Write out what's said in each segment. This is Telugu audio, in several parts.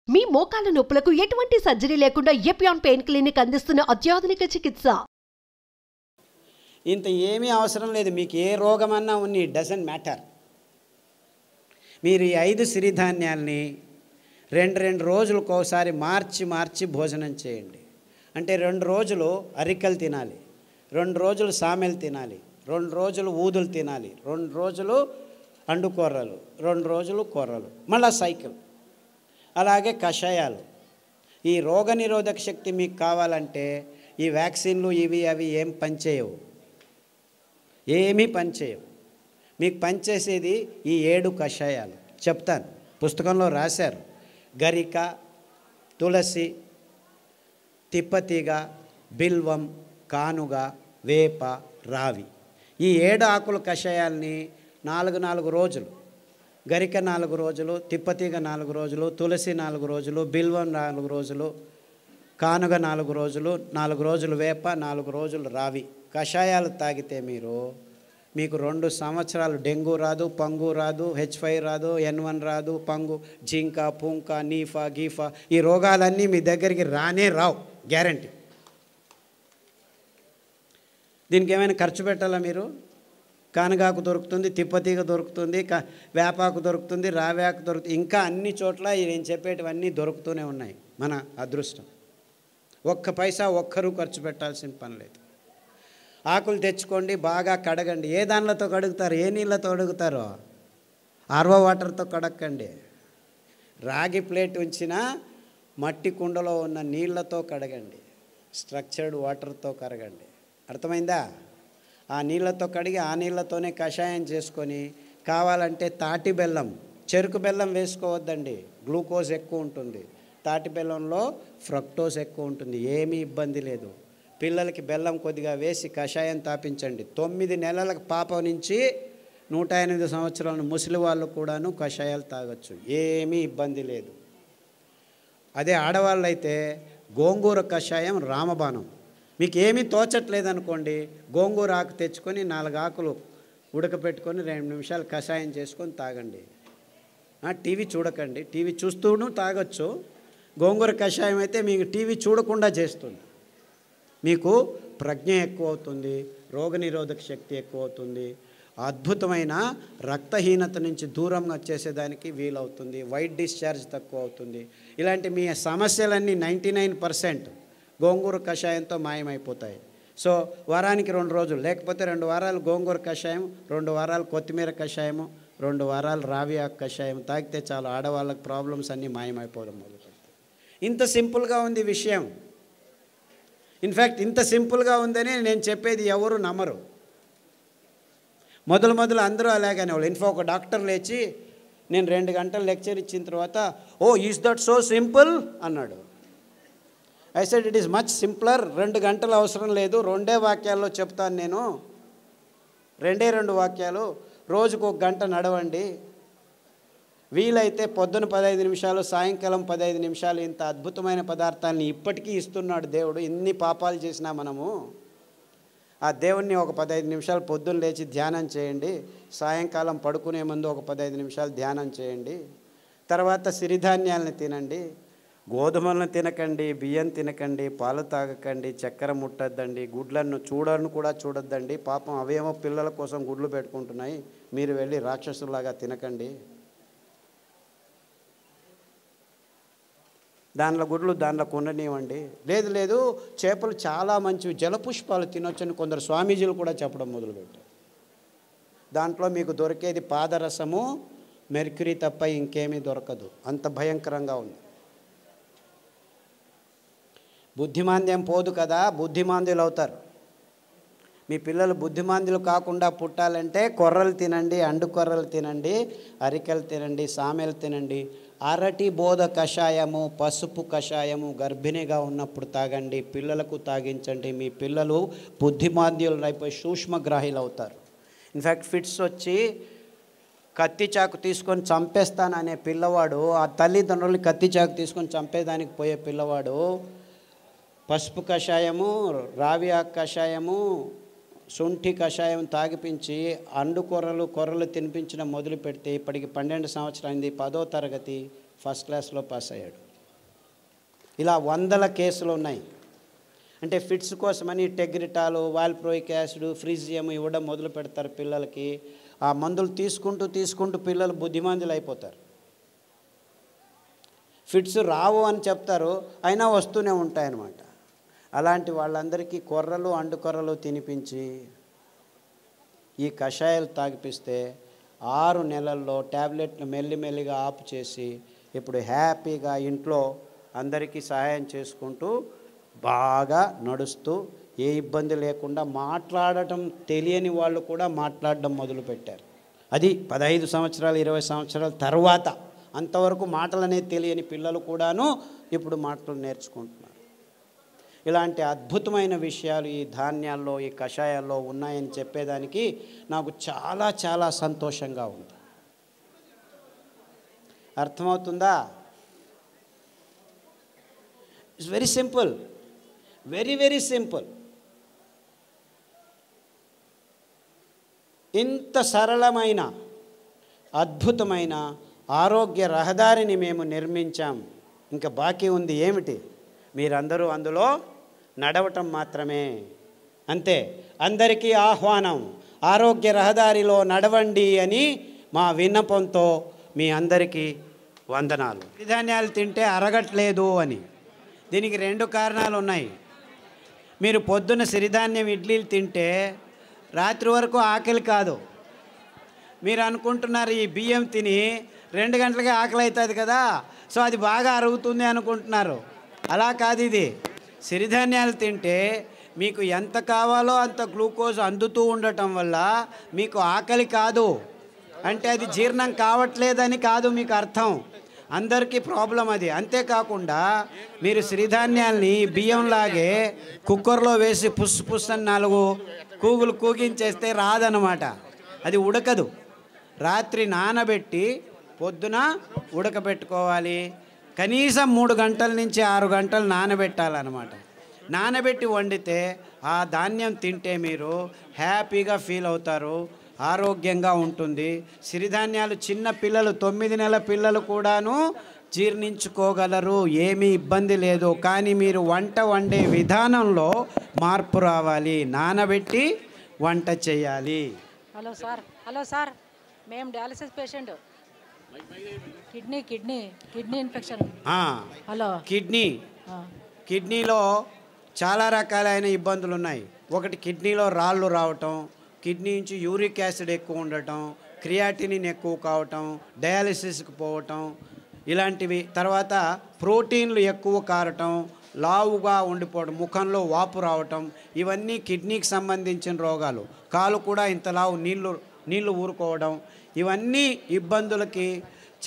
మీ మోకాల నొప్పులకు ఎటువంటి సర్జరీ లేకుండా ఎపియాన్ పెయిన్ క్లినిక్ అందిస్తున్న అత్యాధునిక చికిత్స. ఇంత ఏమీ అవసరం లేదు. మీకు ఏ రోగమన్నా ఉన్ని డజంట్ మ్యాటర్. మీరు ఈ 5 సిరిధాన్యాల్ని రెండు రోజులకోసారి మార్చి భోజనం చేయండి. అంటే 2 రోజులు అరికలు తినాలి, 2 రోజులు సామెలు తినాలి, 2 రోజులు ఊదులు తినాలి, 2 రోజులు అండుకొర్రలు, 2 రోజులు కొర్రలు, మళ్ళా సైకిల్. అలాగే కషాయాలు. ఈ రోగనిరోధక శక్తి మీకు కావాలంటే ఈ వ్యాక్సిన్లు ఇవి అవి ఏం పనిచేయవు, ఏమీ పనిచేయవు. మీకు పనిచేసేది ఈ 7 కషాయాలు చెప్తాను, పుస్తకంలో రాశారు. గరిక, తులసి, తిప్పతీగ, బిల్వం, కానుగ, వేప, రావి. ఈ 7 ఆకుల కషాయాల్ని 4 రోజులు, గరిక 4 రోజులు, తిప్పతీగ 4 రోజులు, తులసి 4 రోజులు, బిల్వం 4 రోజులు, కానుగ 4 రోజులు, 4 రోజులు వేప, 4 రోజులు రావి కషాయాలు తాగితే మీకు 2 సంవత్సరాలు డెంగ్యూ రాదు, పంగు రాదు, H5 రాదు, N1 రాదు, పంగు, జింక, పుంక, నీఫా, గీఫా, ఈ రోగాలన్నీ మీ దగ్గరికి రానే రావు, గ్యారంటీ. దీనికి ఏమైనా ఖర్చు పెట్టాలా మీరు? కానగాకు దొరుకుతుంది, తిప్పతీగ దొరుకుతుంది, వేపాకు దొరుకుతుంది, రావేకు దొరుకుతుంది, ఇంకా అన్ని చోట్ల నేను చెప్పేటివన్నీ దొరుకుతూనే ఉన్నాయి. మన అదృష్టం. ఒక్క పైసా ఒక్కరూ ఖర్చు పెట్టాల్సిన పని లేదు. ఆకులు తెచ్చుకోండి, బాగా కడగండి. ఏ దానిలతో కడుగుతారు? ఏ నీళ్ళతో కడుగుతారో ఆర్వో వాటర్తో కడక్కండి. రాగి ప్లేట్ ఉంచిన మట్టి కుండలో ఉన్న నీళ్ళతో కడగండి, స్ట్రక్చర్డ్ వాటర్తో కడగండి. అర్థమైందా? ఆ నీళ్ళతో కడిగి ఆ నీళ్ళతోనే కషాయం చేసుకొని, కావాలంటే తాటి బెల్లం, చెరుకు బెల్లం వేసుకోవద్దండి, గ్లూకోజ్ ఎక్కువ ఉంటుంది. తాటి బెల్లంలో ఫ్రక్టోజ్ ఎక్కువ ఉంటుంది, ఏమీ ఇబ్బంది లేదు. పిల్లలకి బెల్లం కొద్దిగా వేసి కషాయం తాపించండి. 9 నెలల పాప నుంచి 108 సంవత్సరాల ముసలి వాళ్ళు కూడాను కషాయాలు తాగొచ్చు, ఏమీ ఇబ్బంది లేదు. అదే ఆడవాళ్ళు అయితే గోంగూర కషాయం రామబాణం. మీకు ఏమీ తోచట్లేదనుకోండి, గోంగూర ఆకు తెచ్చుకొని 4 ఆకులు ఉడకపెట్టుకొని 2 నిమిషాలు కషాయం చేసుకొని తాగండి. టీవీ చూడకండి, టీవీ చూస్తూను తాగొచ్చు. గోంగూర కషాయం అయితే మీకు టీవీ చూడకుండా చేస్తుంది. మీకు ప్రజ్ఞ ఎక్కువ అవుతుంది, రోగనిరోధక శక్తి ఎక్కువ అవుతుంది, అద్భుతమైన రక్తహీనత నుంచి దూరంగా వచ్చేసేదానికి వీలవుతుంది, వైట్ డిశ్చార్జ్ తక్కువ అవుతుంది. ఇలాంటి మీ సమస్యలన్నీ 99% గోంగూర కషాయంతో మాయమైపోతాయి. సో వారానికి 2 రోజులు, లేకపోతే 2 వారాలు గోంగూర కషాయం, 2 వారాలు కొత్తిమీర కషాయము, 2 వారాలు రావి ఆకు కషాయం తాగితే చాలు, ఆడవాళ్ళకి ప్రాబ్లమ్స్ అన్నీ మాయమైపోవడం మొదలుపెడతాయి. ఇంత సింపుల్గా ఉంది విషయం. ఇన్ఫ్యాక్ట్ ఇంత సింపుల్గా ఉందని నేను చెప్పేది ఎవరు నమ్మరు. మొదలు అందరూ అలాగనే వాళ్ళు. ఇన్ఫాక్ట్ ఒక డాక్టర్ లేచి నేను 2 గంటలు లెక్చర్ ఇచ్చిన తర్వాత, ఓ ఈజ్ దట్ సో సింపుల్ అన్నాడు. I said it is much simpler. 2 గంటలు అవసరం లేదు, 2 వాక్యాల్లో చెప్తాను నేను. 2 వాక్యాలు. రోజుకు 1 గంట నడవండి, వీలైతే పొద్దున 15 నిమిషాలు, సాయంకాలం 15 నిమిషాలు. ఇంత అద్భుతమైన పదార్థాలని ఇప్పటికీ ఇస్తున్నాడు దేవుడు. ఇన్ని పాపాలు చేసినా మనము ఆ దేవుణ్ణి ఒక 15 నిమిషాలు పొద్దున్న లేచి ధ్యానం చేయండి, సాయంకాలం పడుకునే ముందు ఒక 15 నిమిషాలు ధ్యానం చేయండి. తర్వాత సిరిధాన్యాలను తినండి, గోధుమలను తినకండి, బియ్యం తినకండి, పాలు తాగకండి, చక్కెర ముట్టద్దండి, గుడ్లను కూడా చూడొద్దండి. పాపం అవేమో పిల్లల కోసం గుడ్లు పెట్టుకుంటున్నాయి, మీరు వెళ్ళి రాక్షసులాగా తినకండి. దానిలో గుడ్లు దానిలో కొననివ్వండి. లేదు చేపలు చాలా మంచివి, జలపుష్పాలు తినొచ్చని కొందరు స్వామీజీలు కూడా చెప్పడం మొదలుపెట్టారు. దాంట్లో మీకు దొరికేది పాదరసము, మెర్క్యూరీ తప్ప ఇంకేమీ దొరకదు, అంత భయంకరంగా ఉంది. బుద్ధిమాంద్యం పోదు కదా, బుద్ధిమాంద్యులు అవుతారు. మీ పిల్లలు బుద్ధిమాంద్యులు కాకుండా పుట్టాలంటే కొర్రలు తినండి, అండుకొర్రలు తినండి, అరికెలు తినండి, సామెలు తినండి. అరటి బోధ కషాయము, పసుపు కషాయము గర్భిణిగా ఉన్నప్పుడు తాగండి, పిల్లలకు తాగించండి. మీ పిల్లలు బుద్ధిమాంద్యులు అయిపోయి సూక్ష్మగ్రాహీలు అవుతారు. ఇన్ఫ్యాక్ట్ ఫిట్స్ వచ్చి కత్తి చాకు తీసుకొని చంపేస్తాననే పిల్లవాడు, ఆ తల్లిదండ్రులు కత్తి చాకు తీసుకొని చంపేదానికి పోయే పిల్లవాడు పసుపు కషాయము, రావి ఆకు కషాయము, శుంఠి కషాయం తాగిపించి కొర్రలు తినిపించడం మొదలు పెడితే ఇప్పటికి 12 సంవత్సరాలు అయింది. 10వ తరగతి ఫస్ట్ క్లాస్లో పాస్ అయ్యాడు. ఇలా వందల కేసులు ఉన్నాయి. అంటే ఫిట్స్ కోసమని టెగ్రిటాలు, వాల్ప్రోయిక్ యాసిడ్, ఫ్రిజియం ఇవ్వడం మొదలు పెడతారు పిల్లలకి. ఆ మందులు తీసుకుంటూ పిల్లలు బుద్ధిమంతులు అయిపోతారు. ఫిట్స్ రావు అని చెప్తారు, అయినా వస్తూనే ఉంటాయన్నమాట. అలాంటి వాళ్ళందరికీ కొర్రలు అండుకొర్రలు తినిపించి ఈ కషాయాలు తాగిపిస్తే 6 నెలల్లో ట్యాబ్లెట్లు మెల్లిమెల్లిగా ఆపు చేసి ఇప్పుడు హ్యాపీగా ఇంట్లో అందరికీ సహాయం చేసుకుంటూ బాగా నడుస్తూ ఏ ఇబ్బంది లేకుండా మాట్లాడటం తెలియని వాళ్ళు కూడా మాట్లాడడం మొదలుపెట్టారు. అది 15 సంవత్సరాలు 20 సంవత్సరాల తర్వాత. అంతవరకు మాటలు అనేది తెలియని పిల్లలు కూడాను ఇప్పుడు మాటలు నేర్చుకుంటున్నారు. ఇలాంటి అద్భుతమైన విషయాలు ఈ ధాన్యాల్లో, ఈ కషాయాల్లో ఉన్నాయని చెప్పేదానికి నాకు చాలా చాలా సంతోషంగా ఉంది. అర్థమవుతుందా? It's very simple, very very simple. ఇంత సరళమైన అద్భుతమైన ఆరోగ్య రహదారిని మేము నిర్మించాం. ఇంకా బాకీ ఉంది ఏమిటి? మీరందరూ అందులో నడవటం మాత్రమే. అంతే. అందరికీ ఆహ్వానం, ఆరోగ్య రహదారిలో నడవండి అని మా విన్నపంతో మీ అందరికీ వందనాలు. సిరిధాన్యాలు తింటే అరగట్లేదు అని దీనికి 2 కారణాలు ఉన్నాయి. మీరు పొద్దున సిరిధాన్యం ఇడ్లీలు తింటే రాత్రి వరకు ఆకలి కాదు. మీరు అనుకుంటున్నారు ఈ బియ్యం తిని 2 గంటలకే ఆకలి అవుతుంది కదా, సో అది బాగా అరుగుతుంది అనుకుంటున్నారు. అలా కాదు. ఇది సిరిధాన్యాలు తింటే మీకు ఎంత కావాలో అంత గ్లూకోజ్ అందుతూ ఉండటం వల్ల మీకు ఆకలి కాదు. అంటే అది జీర్ణం కావట్లేదని కాదు మీకు అర్థం. అందరికీ ప్రాబ్లం అది. అంతేకాకుండా మీరు సిరిధాన్యాల్ని బియ్యంలాగే కుక్కర్లో వేసి పుస్ అని 4 కూగులు కూగించేస్తే రాదనమాట. అది ఉడకదు. రాత్రి నానబెట్టి పొద్దున ఉడకబెట్టుకోవాలి. కనీసం 3 గంటల నుంచి 6 గంటలు నానబెట్టాలన్నమాట. నానబెట్టి వండితే ఆ ధాన్యం తింటే మీరు హ్యాపీగా ఫీల్ అవుతారు, ఆరోగ్యంగా ఉంటుంది. సిరిధాన్యాలు చిన్న పిల్లలు 9 నెలల పిల్లలు కూడాను జీర్ణించుకోగలరు, ఏమీ ఇబ్బంది లేదు. కానీ మీరు వంట వండే విధానంలో మార్పు రావాలి. నానబెట్టి వంట చేయాలి. హలో సార్, మేము dialysis patient. Kidney infection. Hello, కిడ్నీలో చాలా రకాలైన ఇబ్బందులు ఉన్నాయి. ఒకటి కిడ్నీలో రాళ్ళు రావటం, కిడ్నీ నుంచి యూరిక్ యాసిడ్ ఎక్కువ ఉండటం, క్రియాటినిన్ ఎక్కువ కావటం, డయాలసిస్కి పోవటం ఇలాంటివి. తర్వాత ప్రోటీన్లు ఎక్కువ కారటం, లావుగా ఉండిపోవడం, ముఖంలో వాపు రావటం, ఇవన్నీ కిడ్నీకి సంబంధించిన రోగాలు. కాలు కూడా ఇంత లావు నీళ్లు ఊరుకోవడం, ఇవన్నీ ఇబ్బందులకి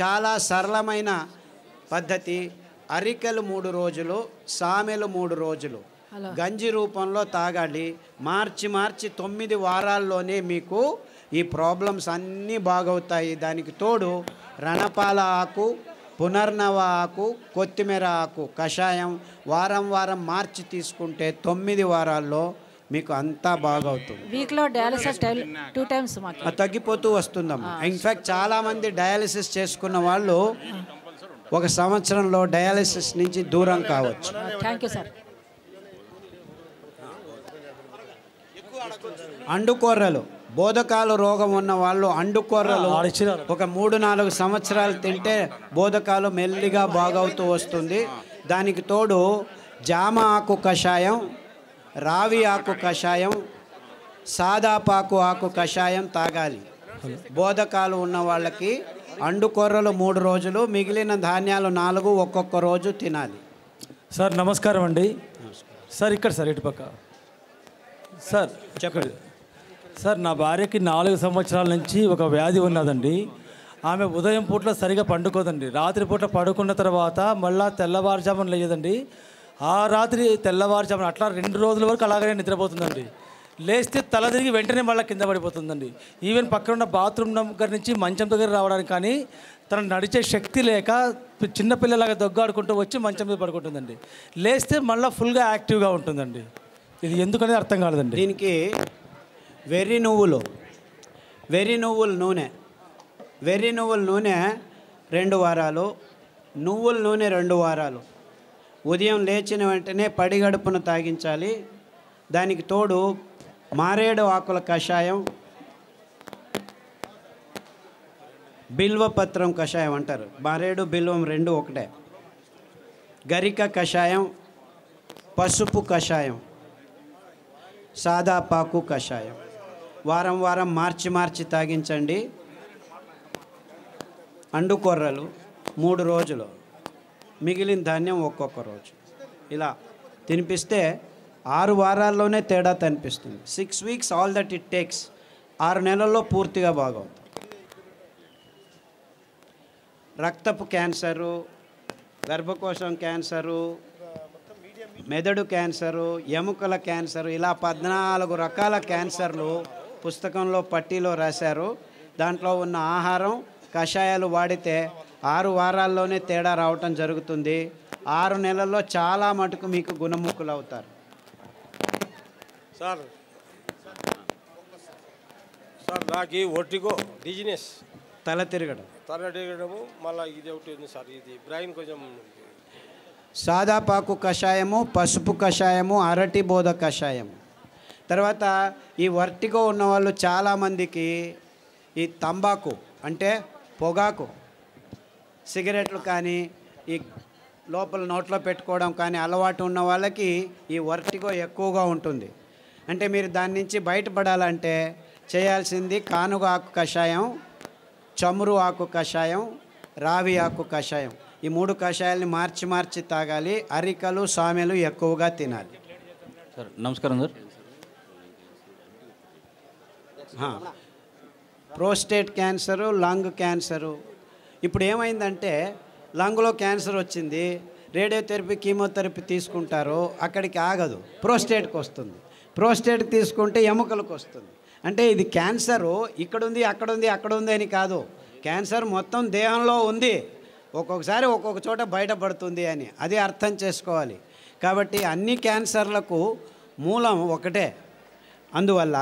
చాలా సరళమైన పద్ధతి. అరికెలు 3 రోజులు, సామెలు 3 రోజులు గంజి రూపంలో తాగాలి. మార్చి 9 వారాల్లోనే మీకు ఈ ప్రాబ్లమ్స్ అన్నీ బాగవుతాయి. దానికి తోడు రణపాల ఆకు, పునర్నవ ఆకు, కొత్తిమీర ఆకు కషాయం వారం మార్చి తీసుకుంటే 9 వారాల్లో మీకు అంతా బాగవుతుంది. వీక్లో డయాలసిస్ 2 టైమ్స్ తగ్గిపోతూ వస్తుందమ్మా. ఇన్ఫ్యాక్ట్ చాలామంది డయాలసిస్ చేసుకున్న వాళ్ళు 1 సంవత్సరంలో డయాలసిస్ నుంచి దూరం కావచ్చు. Thank you sir. అండుకొర్రలు, బోధకాలు రోగం ఉన్న వాళ్ళు అండుకొర్రలు ఒక 3-4 సంవత్సరాలు తింటే బోధకాలు మెల్లిగా బాగవుతూ వస్తుంది. దానికి తోడు జామ ఆకు కషాయం, రావి ఆకు కషాయం, సాదాపాకు ఆకు కషాయం తాగాలి. బోధకాలు ఉన్న వాళ్ళకి అండుకొర్రలు 3 రోజులు, మిగిలిన ధాన్యాలు 4 ఒక్కొక్క రోజు తినాలి. సార్ నమస్కారం అండి. సార్ ఇక్కడ సార్ ఇటుపక్క సార్ చెప్పండి సార్. నా భార్యకి 4 సంవత్సరాల నుంచి ఒక వ్యాధి ఉన్నదండి. ఆమె ఉదయం పూట సరిగా పండుకోదండి. రాత్రి పూట పడుకున్న తర్వాత మళ్ళీ తెల్లవారుజామున లేదండి. ఆ రాత్రి తెల్లవారుజామున అట్లా 2 రోజుల వరకు అలాగనే నిద్రపోతుందండి. లేస్తే తల తిరిగి వెంటనే మళ్ళీ కింద పడిపోతుందండి. ఈవెన్ పక్కన ఉన్న బాత్రూమ్ దగ్గర నుంచి మంచం దగ్గర రావడానికి కానీ తన నడిచే శక్తి లేక చిన్నపిల్లలాగా దొగ్గాడుకుంటూ వచ్చి మంచం మీద పడుకుంటుందండి. లేస్తే మళ్ళీ ఫుల్గా యాక్టివ్గా ఉంటుందండి. ఇది ఎందుకనేది అర్థం కాలేదండి. దీనికి వెర్రి నువ్వుల నూనె 2 వారాలు, నువ్వుల నూనె 2 వారాలు, ఉదయం లేచిన వెంటనే పడిగడుపున తాగించాలి. దానికి తోడు మారేడు ఆకుల కషాయం, బిల్వపత్రం కషాయం అంటారు. మారేడు బిల్వం రెండు ఒకటే. గరిక కషాయం, పసుపు కషాయం, సాదాపాకు కషాయం వారం వారం మార్చి తాగించండి. అండుకొర్రలు 3 రోజులు, మిగిలిన ధాన్యం ఒక్కొక్క రోజు. ఇలా తినిపిస్తే 6 వారాల్లోనే తేడా కనిపిస్తుంది. 6 weeks all that it takes. 6 నెలల్లో పూర్తిగా బాగవుతుంది. రక్తపు క్యాన్సరు, గర్భకోశం క్యాన్సరు, మెదడు క్యాన్సరు, ఎముకల క్యాన్సరు, ఇలా 14 రకాల క్యాన్సర్లు పుస్తకంలో పట్టీలో రాశారు. దాంట్లో ఉన్న ఆహారం, కషాయాలు వాడితే 6 వారాల్లోనే తేడా రావటం జరుగుతుంది. 6 నెలల్లో చాలా మటుకు మీకు గుణముఖులు అవుతారు. సార్ నాకు ఒట్టిగో డిజినెస్, తల తిరగడం, మళ్ళీ ఇది ఒకటి ఉంది సార్. ఇది బ్రెయిన్ కొంచెం. సాదాపాకు కషాయము, పసుపు కషాయము, అరటి బోధ కషాయము. తర్వాత ఈ వర్టిగో ఉన్నవాళ్ళు చాలామందికి ఈ తంబాకు అంటే పొగాకు, సిగరెట్లు కానీ ఈ లోపల నోట్లో పెట్టుకోవడం కానీ అలవాటు ఉన్న వాళ్ళకి ఈ వర్టిగో ఎక్కువగా ఉంటుంది. అంటే మీరు దాని నుంచి బయటపడాలంటే చేయాల్సింది కానుగ ఆకు కషాయం, చమురు ఆకు కషాయం, రావి ఆకు కషాయం. ఈ 3 కషాయాలని మార్చి తాగాలి. అరికలు, సామెలు ఎక్కువగా తినాలి. సార్ నమస్కారం sir. Prostate cancer, lung cancer. ఇప్పుడు ఏమైందంటే లంగ్లో క్యాన్సర్ వచ్చింది, రేడియోథెరపీ, కీమోథెరపీ తీసుకుంటారు, అక్కడికి ఆగదు, ప్రోస్టేట్కి వస్తుంది. ప్రోస్టేట్కి తీసుకుంటే ఎముకలకు వస్తుంది. అంటే ఇది క్యాన్సరు ఇక్కడుంది, అక్కడుంది అని కాదు. క్యాన్సర్ మొత్తం దేహంలో ఉంది, ఒక్కొక్కసారి ఒక్కొక్క చోట బయటపడుతుంది అని అది అర్థం చేసుకోవాలి. కాబట్టి అన్ని క్యాన్సర్లకు మూలం ఒకటే. అందువల్ల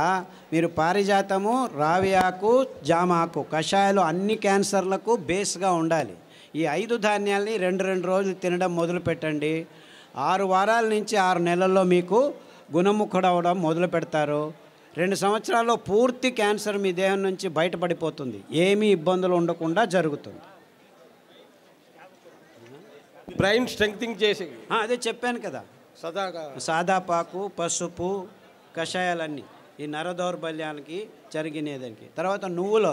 మీరు పారిజాతము, రావి ఆకు, జామాకు కషాయాలు అన్ని క్యాన్సర్లకు బేస్గా ఉండాలి. ఈ 5 ధాన్యాలని 2 రోజులు తినడం మొదలు పెట్టండి. 6 వారాల నుంచి 6 నెలల్లో మీకు గుణముఖుడవడం మొదలు పెడతారు. 2 సంవత్సరాల్లో పూర్తి క్యాన్సర్ మీ దేహం నుంచి బయటపడిపోతుంది. ఏమీ ఇబ్బందులు ఉండకుండా జరుగుతుంది. బ్రెయిన్ స్ట్రెంగ్తింగ్ చేసి అదే చెప్పాను కదా, సదాగా సాదాపాకు, పసుపు కషాయాలన్నీ ఈ నర దౌర్బల్యానికి జరిగినదానికి. తర్వాత నువ్వుల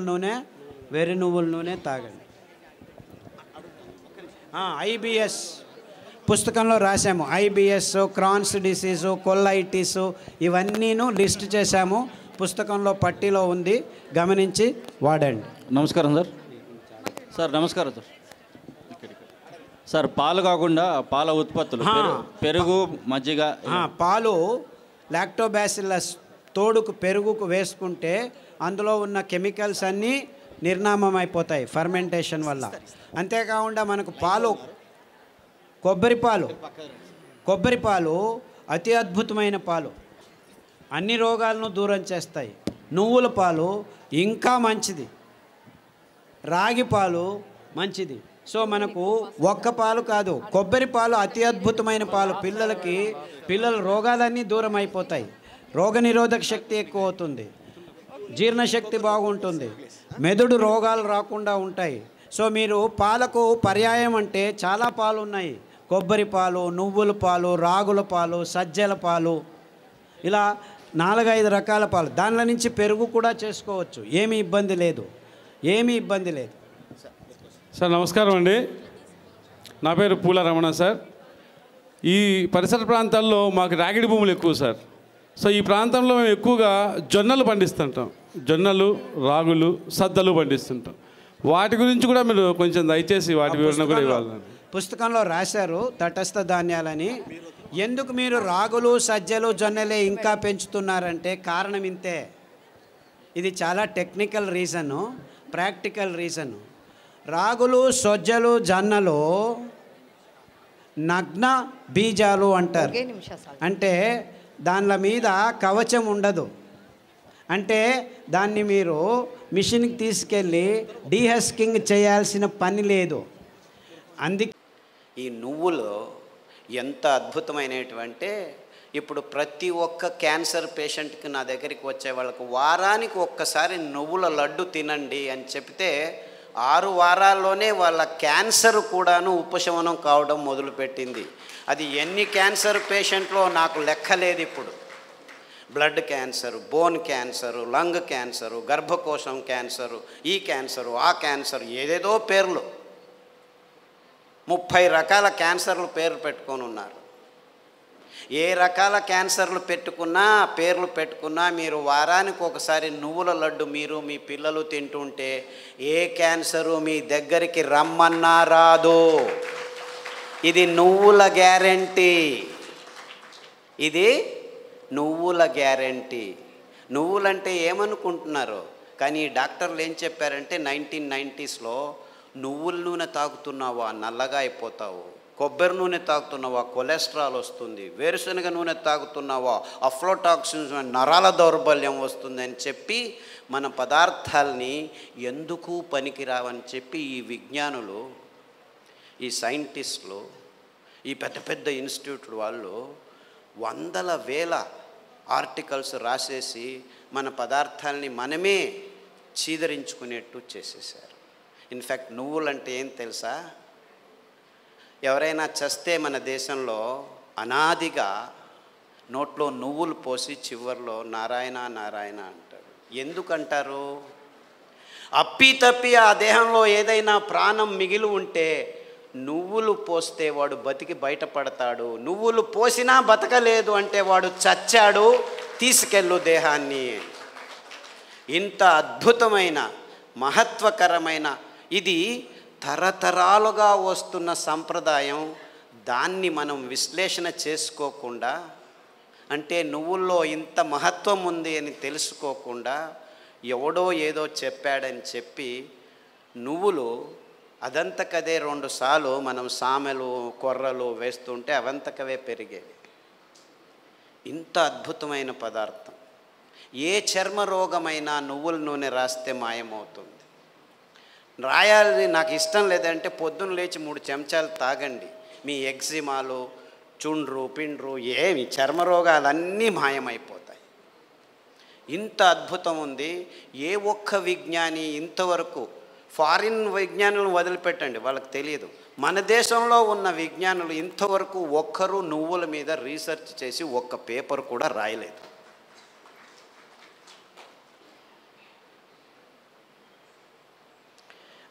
నూనె, వెర్రి నువ్వుల నూనె తాగండి. IBS పుస్తకంలో రాసాము. IBS, క్రాన్స్ డిసీజు, కొల్లైటిస్ ఇవన్నీను లిస్ట్ చేశాము. పుస్తకంలో పట్టీలో ఉంది, గమనించి వాడండి. నమస్కారం సార్. సార్ నమస్కారం సార్. సార్ పాలు కాకుండా పాల ఉత్పత్తులు, పెరుగు, మజ్జిగ. పాలు లాక్టోబాసిల్లస్ తోడుకు పెరుగుకు వేసుకుంటే అందులో ఉన్న కెమికల్స్ అన్నీ నిర్నామం అయిపోతాయి ఫర్మెంటేషన్ వల్ల. అంతేకాకుండా మనకు పాలు, కొబ్బరి పాలు అతి అద్భుతమైన పాలు, అన్ని రోగాలను దూరం చేస్తాయి. నువ్వుల పాలు ఇంకా మంచిది, రాగి పాలు మంచిది. సో మనకు ఒక్క పాలు కాదు, కొబ్బరి పాలు అతి అద్భుతమైన పాలు. పిల్లల రోగాలన్నీ దూరం అయిపోతాయి, రోగనిరోధక శక్తి ఎక్కువ అవుతుంది, జీర్ణశక్తి బాగుంటుంది, మెదడు రోగాలు రాకుండా ఉంటాయి. సో మీరు పాలకు పర్యాయం అంటే చాలా పాలు ఉన్నాయి. కొబ్బరి పాలు, నువ్వుల పాలు, రాగుల పాలు, సజ్జల పాలు, ఇలా 4-5 రకాల పాలు. దానిలో నుంచి పెరుగు కూడా చేసుకోవచ్చు, ఏమీ ఇబ్బంది లేదు. సార్ నమస్కారం అండి. నా పేరు పూల రమణ సార్. ఈ పరిసర ప్రాంతాల్లో మాకు రాగిడి భూములు ఎక్కువ సార్. సో ఈ ప్రాంతంలో మేము ఎక్కువగా జొన్నలు పండిస్తుంటాం. జొన్నలు, రాగులు, సద్దలు పండిస్తుంటాం. వాటి గురించి కూడా మీరు కొంచెం దయచేసి వాటి వివరణ కూడా ఇవ్వాలి. పుస్తకంలో రాశారు తటస్థ ధాన్యాలని. ఎందుకు మీరు రాగులు, సజ్జలు, జొన్నలే ఇంకా పెంచుతున్నారంటే కారణం ఇంతే. ఇది చాలా టెక్నికల్ రీజను, ప్రాక్టికల్ రీజను. రాగులు, సజ్జలు, జొన్నలు నగ్న బీజాలు అంటారు. అంటే దానిల మీద కవచం ఉండదు. అంటే దాన్ని మీరు మిషన్కి తీసుకెళ్ళి డీహస్కింగ్ చేయాల్సిన పని లేదు. అందుకే ఈ నువ్వులు ఎంత అద్భుతమైనటువంటి ఇప్పుడు ప్రతి ఒక్క క్యాన్సర్ పేషెంట్కి నా దగ్గరికి వచ్చే వాళ్ళకు వారానికి ఒక్కసారి నువ్వుల లడ్డు తినండి అని చెప్తే 6 వారాల్లోనే వాళ్ళ క్యాన్సర్ కూడాను ఉపశమనం కావడం మొదలుపెట్టింది. అది ఎన్ని క్యాన్సర్ పేషెంట్లో నాకు లెక్కలేదు. ఇప్పుడు blood cancer, bone cancer, lung cancer, గర్భకోశం క్యాన్సరు, ఈ క్యాన్సరు, ఆ క్యాన్సరు, ఏదేదో పేర్లు 30 రకాల క్యాన్సర్లు పేర్లు పెట్టుకొని ఉన్నారు. ఏ రకాల క్యాన్సర్లు పెట్టుకున్నా, పేర్లు పెట్టుకున్నా, మీరు వారానికి ఒకసారి నువ్వుల లడ్డు మీరు మీ పిల్లలు తింటుంటే ఏ క్యాన్సరు మీ దగ్గరికి రమ్మన్నా రాదు. ఇది నువ్వుల గ్యారెంటీ. ఇది నువ్వుల గ్యారెంటీ. నువ్వులంటే ఏమనుకుంటున్నారు? కానీ డాక్టర్లు ఏం చెప్పారంటే 1990స్లో నువ్వుల నూనె తాగుతున్నావా నల్లగా అయిపోతావు, కొబ్బరి నూనె తాగుతున్నావా కొలెస్ట్రాల్ వస్తుంది, వేరుశనగ నూనె తాగుతున్నావా అఫ్లోటాక్సిన్స్ నరాల దౌర్బల్యం వస్తుంది అని చెప్పి మన పదార్థాలని ఎందుకు పనికిరావని చెప్పి ఈ విజ్ఞానులు, ఈ సైంటిస్టులు, ఈ పెద్ద పెద్ద ఇన్స్టిట్యూట్లు వాళ్ళు వందల వేల ఆర్టికల్స్ రాసేసి మన పదార్థాలని మనమే చీదరించుకునేట్టు చేసేసారు. ఇన్ఫ్యాక్ట్ నువ్వులంటే ఏం తెలుసా? ఎవరైనా చస్తే మన దేశంలో అనాదిగా నోట్లో నువ్వులు పోసి చివర్లో నారాయణ నారాయణ అంటారు. ఎందుకంటారు? అప్పి ఆ దేహంలో ఏదైనా ప్రాణం మిగిలి ఉంటే నువ్వులు పోస్తే వాడు బతికి బయటపడతాడు, నువ్వులు పోసినా బతకలేదు అంటే వాడు చచ్చాడు, తీసుకెళ్ళు దేహాన్ని. ఇంత అద్భుతమైన మహత్వకరమైన ఇది తరతరాలుగా వస్తున్న సంప్రదాయం. దాన్ని మనం విశ్లేషణ చేసుకోకుండా, అంటే నువ్వుల్లో ఇంత మహత్వం ఉంది అని తెలుసుకోకుండా ఎవడో ఏదో చెప్పాడని చెప్పి నువ్వులు అదంతకదే 2 సార్లు మనం సామెలు కొర్రలు వేస్తుంటే అవంతకవే పెరిగేవి. ఇంత అద్భుతమైన పదార్థం. ఏ చర్మ రోగమైనా నువ్వుల నూనె రాస్తే మాయమవుతుంది. రాయాలి నాకు ఇష్టం లేదంటే పొద్దున్న లేచి 3 చెంచాలు తాగండి, మీ ఎగ్జిమాలు, చుండ్రు పిండ్రు ఏమి చర్మ రోగాలన్నీ మాయమైపోతాయి. ఇంత అద్భుతం ఉంది. ఏ ఒక్క విజ్ఞాని ఇంతవరకు, ఫారిన్ విజ్ఞానులను వదిలిపెట్టండి, వాళ్ళకి తెలియదు, మన దేశంలో ఉన్న విజ్ఞానులు ఇంతవరకు ఒక్కరు నువ్వుల మీద రీసెర్చ్ చేసి ఒక్క పేపర్ కూడా రాయలేదు.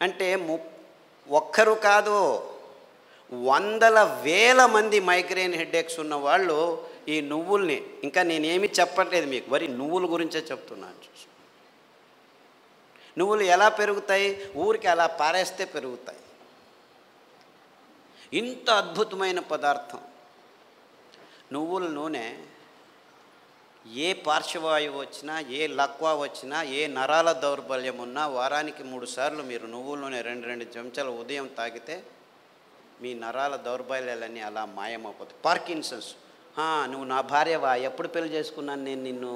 అంటే ఒక్కరు కాదు, వందల వేల మంది మైగ్రేన్ హెడేక్స్ ఉన్న వాళ్ళు ఈ నువ్వుల్ని, ఇంకా నేనేమి చెప్పట్లేదు మీకు, మరి నువ్వుల గురించే చెప్తున్నాను. నువ్వులు ఎలా పెరుగుతాయి? ఊరికి అలా పారేస్తే పెరుగుతాయి. ఇంత అద్భుతమైన పదార్థం నువ్వుల నూనె. ఏ పార్శ్వవాయువు వచ్చినా, ఏ లక్వా వచ్చినా, ఏ నరాల దౌర్బల్యం ఉన్నా వారానికి 3 సార్లు మీరు నువ్వుల నూనె 2 చెంచాలు ఉదయం తాగితే మీ నరాల దౌర్బల్యాలన్నీ అలా మాయమైపోతాయి. పార్కిన్సన్స్, నువ్వు నా భార్యవా, ఎప్పుడు పెళ్లి చేసుకున్నాను నేను నిన్ను,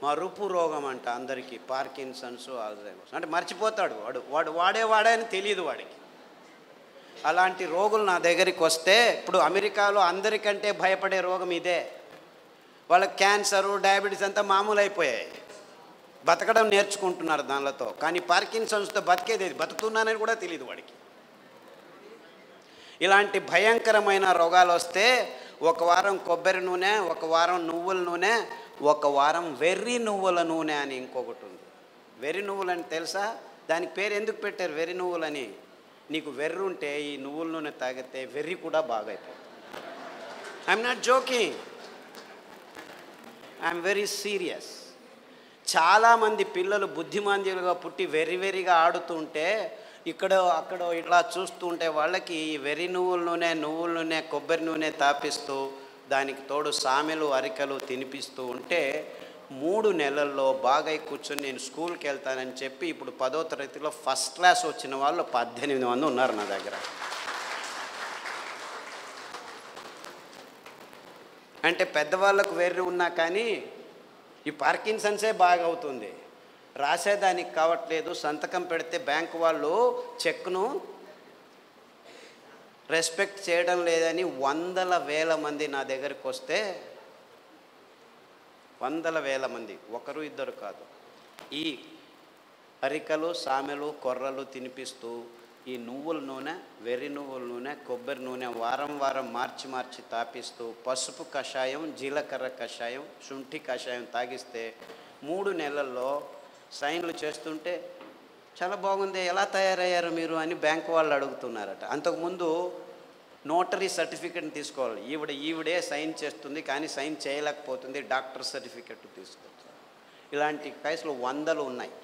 మరుపు రోగం అంట అందరికీ, పార్కిన్సన్స్, ఆల్జైమర్స్ అంటే మర్చిపోతాడు వాడు వాడే అని తెలియదు వాడికి. అలాంటి రోగులు నా దగ్గరికి వస్తే, ఇప్పుడు అమెరికాలో అందరికంటే భయపడే రోగం ఇదే. వాళ్ళకి క్యాన్సరు, డయాబెటీస్ అంతా మామూలు అయిపోయాయి, బతకడం నేర్చుకుంటున్నారు దానిలతో. కానీ పార్కిన్సన్స్తో బతికేది, బతుకుతున్నానని కూడా తెలియదు వాడికి. ఇలాంటి భయంకరమైన రోగాలు వస్తే 1 వారం కొబ్బరి నూనె, 1 వారం నువ్వుల నూనె, 1 వారం వెర్రి నువ్వుల నూనె అని ఇంకొకటి ఉంది. వెర్రి నువ్వులని తెలుసా? దానికి పేరు ఎందుకు పెట్టారు వెర్రి నువ్వులని? నీకు వెర్రి ఉంటే ఈ నువ్వుల నూనె తాగితే వెర్రి కూడా బాగా అయిపోతుంది. I'm not joking, I'm very serious. చాలామంది పిల్లలు బుద్ధిమాంద్యులుగా పుట్టి వెర్రిగా ఆడుతుంటే ఇక్కడో అక్కడో ఇట్లా చూస్తూ ఉంటే వాళ్ళకి వెర్రి నువ్వుల నూనె కొబ్బరి నూనె తాపిస్తూ దానికి తోడు సామెలు అరికలు తినిపిస్తూ ఉంటే 3 నెలల్లో బాగా కూర్చొని నేను స్కూల్కి వెళ్తానని చెప్పి ఇప్పుడు 10వ తరగతిలో ఫస్ట్ క్లాస్ వచ్చిన వాళ్ళు 18 మంది ఉన్నారు నా దగ్గర. అంటే పెద్దవాళ్ళకు వెర్రి ఉన్నా కానీ ఈ పార్కిన్సన్సే బాగా అవుతుంది. రాసేదానికి కావట్లేదు, సంతకం పెడితే బ్యాంకు వాళ్ళు చెక్ను రెస్పెక్ట్ చేయడం లేదని వందల వేల మంది నా దగ్గరికి వస్తే, వందల వేల మంది, ఒకరు ఇద్దరు కాదు, ఈ అరికలు సామెలు కొర్రలు తినిపిస్తూ ఈ నువ్వుల నూనె, వెర్రి నువ్వుల నూనె, కొబ్బరి నూనె వారం వారం మార్చి మార్చి తాపిస్తూ పసుపు కషాయం, జీలకర్ర కషాయం, శుంఠి కషాయం తాగిస్తే 3 నెలల్లో సైన్లు చేస్తుంటే చాలా బాగుంది, ఎలా తయారయ్యారు మీరు అని బ్యాంకు వాళ్ళు అడుగుతున్నారట. అంతకుముందు నోటరీ సర్టిఫికెట్ని తీసుకోవాలి, ఈవిడే సైన్ చేస్తుంది కానీ సైన్ చేయలేకపోతుంది, డాక్టర్ సర్టిఫికెట్ తీసుకోవచ్చు. ఇలాంటి కేసులు వందలు ఉన్నాయి.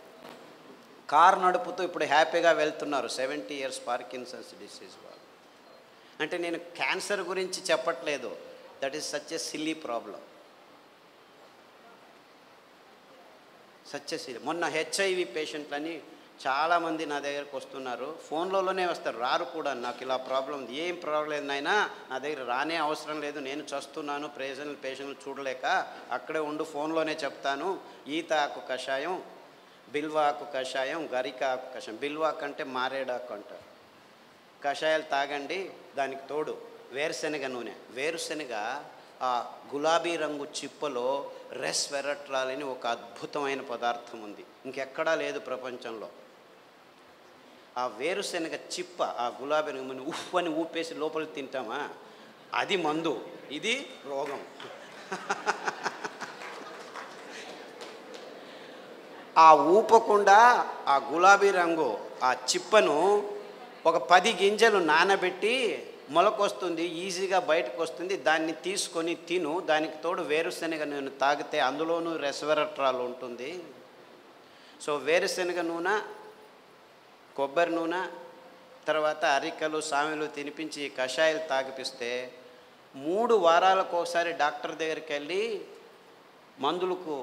కారు నడుపుతూ ఇప్పుడు హ్యాపీగా వెళ్తున్నారు 70 years పార్కిన్సన్స్ డిసీజ్ వాళ్ళు. అంటే నేను క్యాన్సర్ గురించి చెప్పట్లేదు, that is such a silly problem, such a silly. మొన్న హెచ్ఐవి పేషెంట్లని చాలామంది నా దగ్గరకు వస్తున్నారు, ఫోన్లలోనే వస్తారు, రారు కూడా. నాకు ఇలా ప్రాబ్లం ఉంది, ఏం ప్రాబ్లం అయినా నా దగ్గర రానే అవసరం లేదు, నేను చస్తున్నాను, పేషెంట్లు చూడలేక అక్కడే ఉండు, ఫోన్లోనే చెప్తాను. ఈత ఆకు కషాయం, బిల్వాకు కషాయం, గరిక ఆకు కషాయం, బిల్వాకు అంటే మారేడాకు అంటారు, కషాయాలు తాగండి. దానికి తోడు వేరుశెనగ నూనె. వేరుశెనగ ఆ గులాబీ రంగు చిప్పలో రెస్వెరట్రాల్ అని ఒక అద్భుతమైన పదార్థం ఉంది, ఇంకెక్కడా లేదు ప్రపంచంలో. ఆ వేరుశెనగ చిప్ప, ఆ గులాబీ రంగు ఉఫ్ అని ఊపేసి లోపలికి తింటామా, అది మందు, ఇది రోగం. ఆ ఊపకుండా ఆ గులాబీ రంగు ఆ చిప్పను ఒక 10 గింజలు నానబెట్టి మొలకొస్తుంది, ఈజీగా బయటకు వస్తుంది, దాన్ని తీసుకొని తిను. దానికి తోడు వేరుశెనగ నూనె తాగితే అందులోనూ రెస్వెరట్రాల్ ఉంటుంది. సో వేరుశెనగ నూనె, కొబ్బరి నూనె, తర్వాత అరికలు సామెలు తినిపించి కషాయాలు తాగిపిస్తే 3 వారాలకు ఒకసారి డాక్టర్ దగ్గరికి వెళ్ళి మందులకు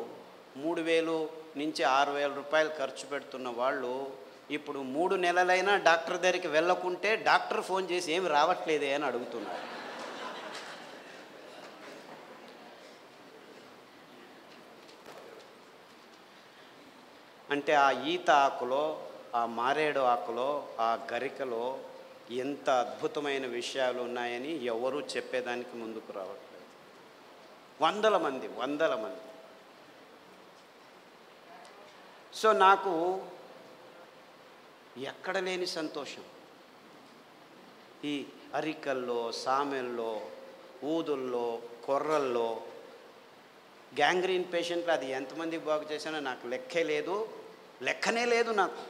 3,000 నుంచి 6,000 రూపాయలు ఖర్చు పెడుతున్న వాళ్ళు ఇప్పుడు 3 నెలలైనా డాక్టర్ దగ్గరికి వెళ్ళకుంటే డాక్టర్ ఫోన్ చేసి ఏమి రావట్లేదే అని అడుగుతున్నారు. అంటే ఆ ఈత ఆకులో, ఆ మారేడు ఆకులో, ఆ గరికలో ఎంత అద్భుతమైన విషయాలు ఉన్నాయని ఎవరూ చెప్పేదానికి ముందుకు రావట్లేదు. వందల మంది. సో నాకు ఎక్కడ లేని సంతోషం. ఈ అరికల్లో, సామెల్లో, ఊదుల్లో, కొర్రల్లో గ్యాంగ్రీన్ పేషెంట్లు అది ఎంతమందికి బాగు చేశానో నాకు లెక్కనే లేదు నాకు.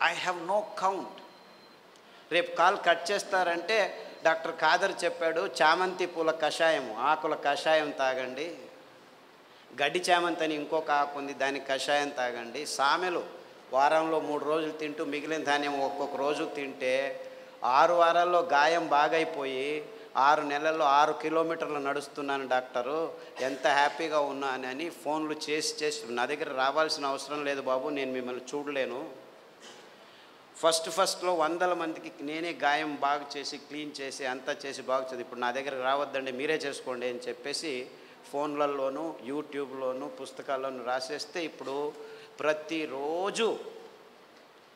I have no count. రేపు కాల్ కట్ చేస్తారంటే డాక్టర్ ఖాదర్ చెప్పాడు, చామంతి పూల కషాయం, ఆకుల కషాయం తాగండి, గడ్డి చామంతి అని ఇంకొక ఆకు ఉంది, దానికి కషాయం తాగండి, సామెలు వారంలో 3 రోజులు తింటూ మిగిలిన ధాన్యం ఒక్కొక్క రోజు తింటే 6 వారాల్లో గాయం బాగైపోయి 6 నెలల్లో 6 కిలోమీటర్లు నడుస్తున్నాను డాక్టరు, ఎంత హ్యాపీగా ఉన్నానని ఫోన్లు చేసి నా దగ్గర రావాల్సిన అవసరం లేదు బాబు, నేను మిమ్మల్ని చూడలేను. ఫస్ట్లో 100 మందికి నేనే గాయం బాగు చేసి క్లీన్ చేసి అంతా చేసి బాగు చేసి, ఇప్పుడు నా దగ్గర రావద్దండి మీరే చేసుకోండి అని చెప్పేసి ఫోన్లలోనూ యూట్యూబ్లోనూ పుస్తకాల్లోనూ రాసేస్తే ఇప్పుడు ప్రతిరోజు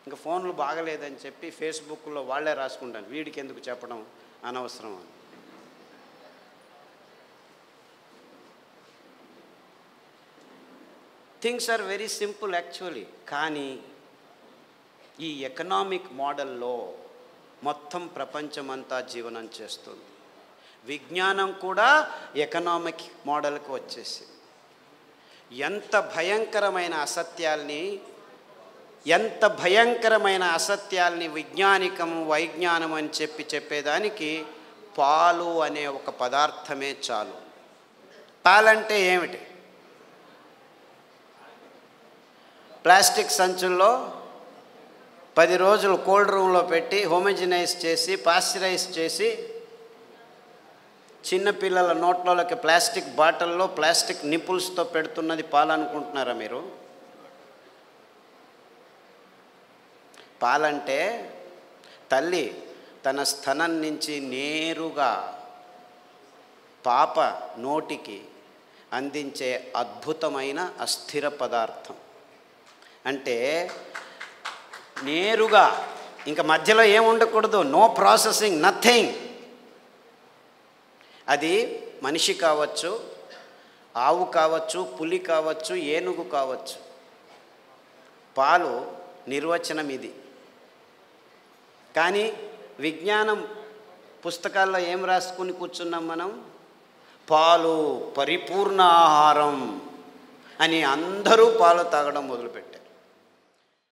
ఇంకా ఫోన్లు బాగలేదని చెప్పి ఫేస్బుక్లో వాళ్ళే రాసుకుంటాను, వీడికి ఎందుకు చెప్పడం అనవసరం అని. Things are very simple actually. కానీ ఈ ఎకనామిక్ మోడల్లో మొత్తం ప్రపంచమంతా జీవనం చేస్తుంది. విజ్ఞానం కూడా ఎకనామిక్ మోడల్కి వచ్చేసి ఎంత భయంకరమైన అసత్యాల్ని వైజ్ఞానం అని చెప్పేదానికి పాలు అనే ఒక పదార్థమే చాలు. పాలంటే ఏమిటి? ప్లాస్టిక్ సంచుల్లో 10 రోజులు కోల్డ్ రూమ్లో పెట్టి హోమోజినైజ్ చేసి పాశ్చరైజ్ చేసి చిన్నపిల్లల నోట్లలోకి ప్లాస్టిక్ బాటిల్లో ప్లాస్టిక్ నిపుల్స్తో పెడుతున్నది పాలు అనుకుంటున్నారా మీరు? పాలంటే తల్లి తన స్తనం నుంచి నేరుగా పాప నోటికి అందించే అద్భుతమైన అస్థిర పదార్థం. అంటే నేరుగా ఇంకా మధ్యలో ఏం ఉండకూడదు, నో ప్రాసెసింగ్, నథింగ్. అది మనిషి కావచ్చు, ఆవు కావచ్చు, పులి కావచ్చు, ఏనుగు కావచ్చు. పాలు నిర్వచనం ఇది. కానీ విజ్ఞానం పుస్తకాల్లో ఏం రాసుకుని కూర్చున్నాం మనం? పాలు పరిపూర్ణ ఆహారం అని అందరూ పాలు తాగడం మొదలుపెట్టారు.